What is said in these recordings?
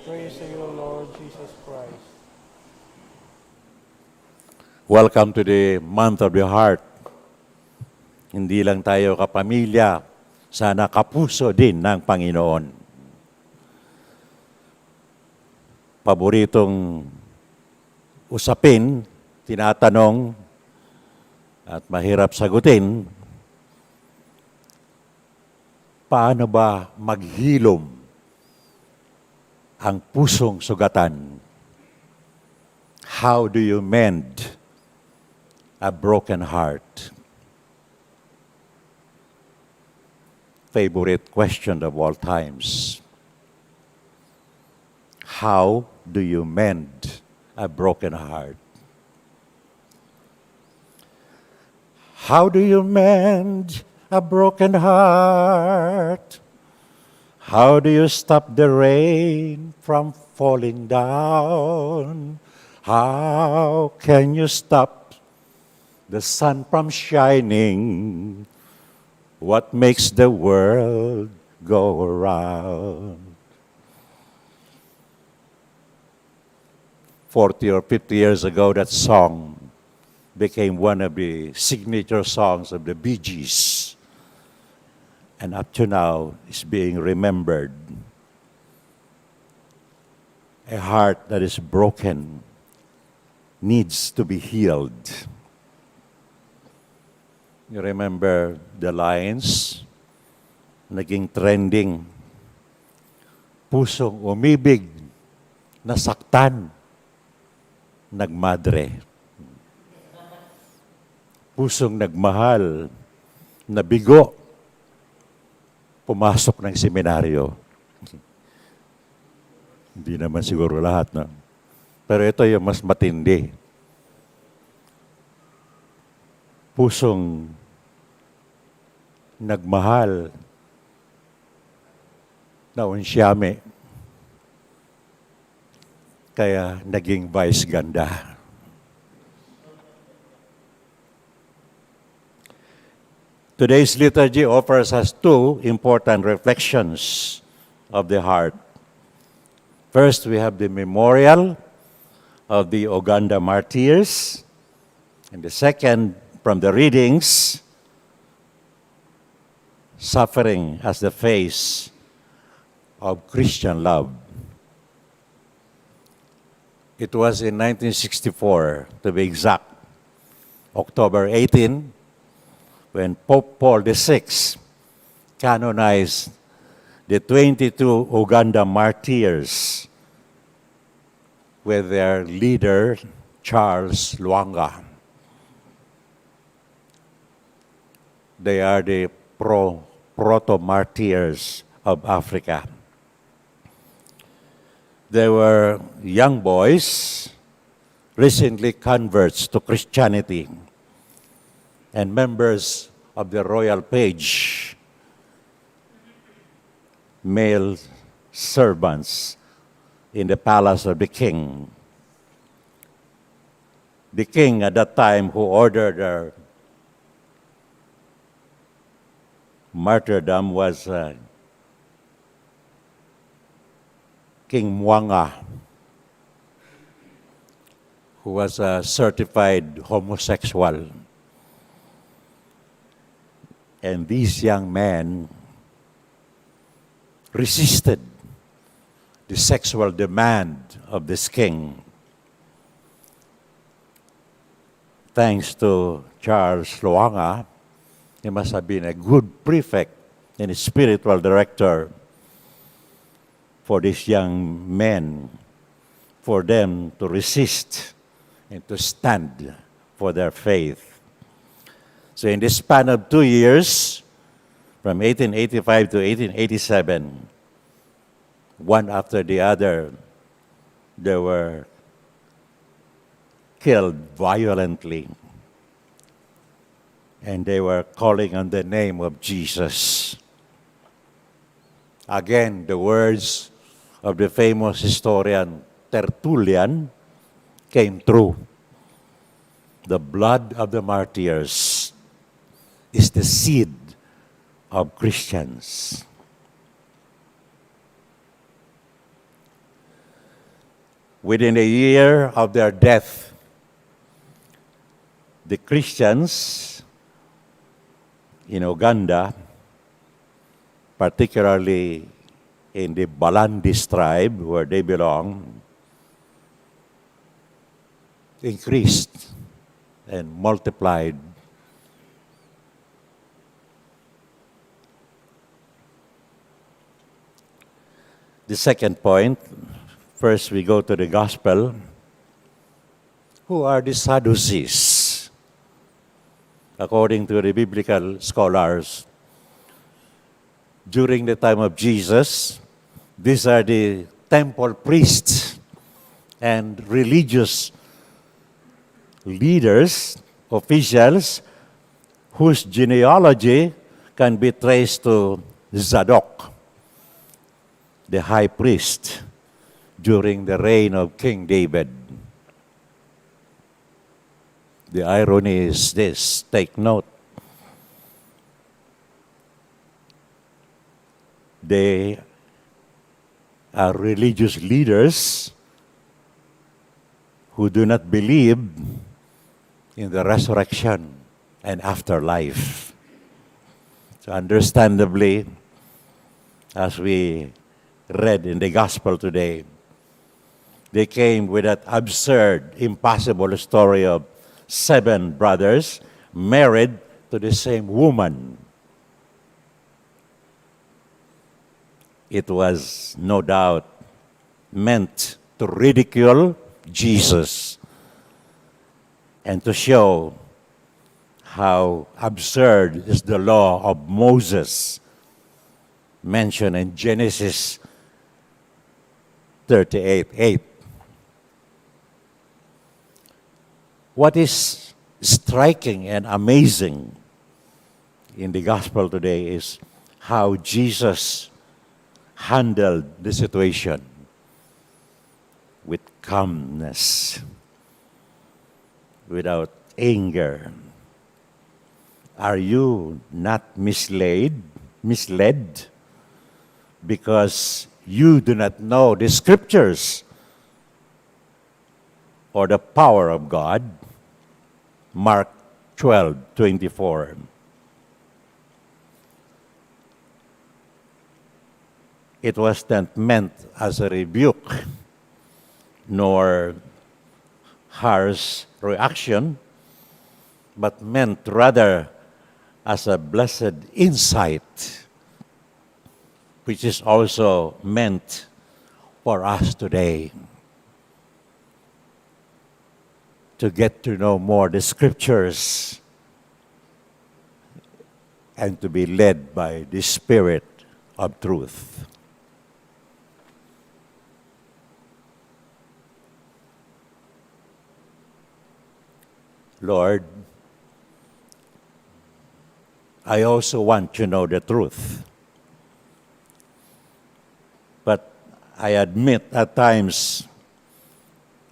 Praise to you, Lord Jesus Christ. Welcome to the month of the heart. Hindi lang tayo kapamilya, sana kapuso din ng Panginoon. Paboritong usapin, tinatanong, at mahirap sagutin, paano ba maghilom ang pusong sugatan? How do you mend a broken heart? Favorite question of all times. How do you mend a broken heart? How do you mend a broken heart? How do you stop the rain from falling down? How can you stop the sun from shining? What makes the world go around? 40 or 50 years ago, that song became one of the signature songs of the Bee Gees. And up to now, is being remembered. A heart that is broken needs to be healed. You remember the lines? Naging trending. Pusong umibig, nasaktan, nagmadre. Pusong nagmahal, nabigo, pumasok ng seminaryo. Hindi naman siguro lahat, no? Pero ito yung mas matindi. Pusong nagmahal na unsyame, kaya naging vice ganda. Today's liturgy offers us two important reflections of the heart. First, we have the memorial of the Uganda Martyrs, and the second, from the readings, suffering as the face of Christian love. It was in 1964, to be exact, October 18, when Pope Paul VI canonized the 22 Uganda Martyrs with their leader, Charles Lwanga. They are the proto-martyrs of Africa. They were young boys, recently converts to Christianity, and members of the royal page, male servants in the palace of the king. The king at that time, who ordered their martyrdom, was King Mwanga, who was a certified homosexual. And these young men resisted the sexual demand of this king. Thanks to Charles Lwanga, he must have been a good prefect and a spiritual director for these young men, for them to resist and to stand for their faith. So in the span of 2 years, from 1885 to 1887, one after the other, they were killed violently. And they were calling on the name of Jesus. Again, the words of the famous historian Tertullian came true. The blood of the martyrs is the seed of Christians. Within a year of their death, the Christians in Uganda, particularly in the Balandis tribe where they belong, increased and multiplied. The second point, first we go to the gospel. Who are the Sadducees? According to the biblical scholars, during the time of Jesus, these are the temple priests and religious leaders, officials, whose genealogy can be traced to Zadok, the high priest, during the reign of King David. The irony is this, take note. They are religious leaders who do not believe in the resurrection and afterlife. So understandably, as we read in the gospel today, they came with that absurd, impossible story of 7 brothers married to the same woman. It was no doubt meant to ridicule Jesus and to show how absurd is the law of Moses mentioned in Genesis 38:8. What is striking and amazing in the gospel today is how Jesus handled the situation with calmness, without anger. Are you not misled because you do not know the scriptures or the power of God? Mark 12:24. It was not meant as a rebuke nor harsh reaction, but meant rather as a blessed insight, which is also meant for us today to get to know more the scriptures and to be led by the Spirit of truth. Lord, I also want to know the truth. But I admit at times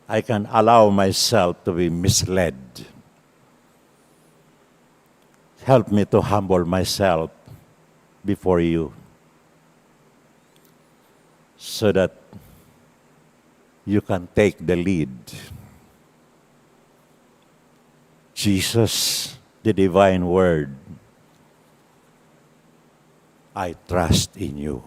I can allow myself to be misled. Help me to humble myself before you so that you can take the lead. Jesus, the divine word, I trust in you.